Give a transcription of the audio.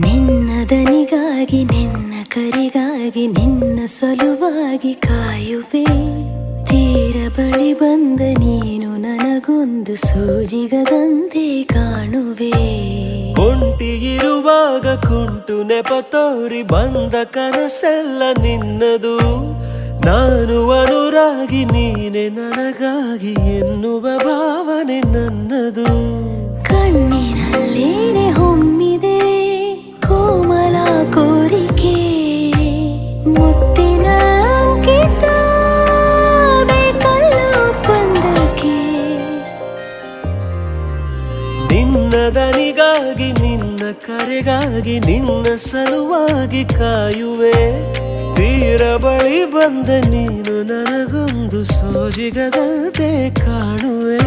ನಿನ್ನ ದನಿಗಾಗಿ ನಿನ್ನ ಕರೆಗಾಗಿ ನಿನ್ನ ಸಲುವಾಗಿ ಕಾಯುವೆ. ತೀರ ಬಳಿ ಬಂದ ನೀನು ನನಗೊಂದು ಸೋಜಿಗದಂತೆ ಕಾಣುವೆ. ಒಂಟಿ ಇರುವಾಗ ಕುಂಟು ನೆಪ ತೋರಿ ಬಂದ ಕನಸೆಲ್ಲ ನಿನ್ನದು. ನಾನು ಅನುರಾಗಿ ನೀನೆ ನನಗಾಗಿ ಎನ್ನುವ ಭಾವನೆ ನನ್ನದು. ಕಣ್ಣಿನಲ್ಲೇನೆ ಹೊಮ್ಮಿದೆ ಕೋಮಲ ಕೋರಿಕೆ, ಮುತ್ತಿನ ಅಂಕಿತ ಬೇಕಲ್ಲ ಒಪ್ಪಂದಕ್ಕೆ. ನಿನ್ನ ದನಿಗಾಗಿ ನಿನ್ನ ಕರೆಗಾಗಿ ನಿನ್ನ ಸಲುವಾಗಿ ಕಾಯುವೆ. ತೀರ ಬಳಿ ಬಂದ ನೀನು ನನಗೊಂದು ಸೋಜಿಗದಂತೆ ಕಾಣುವೆ.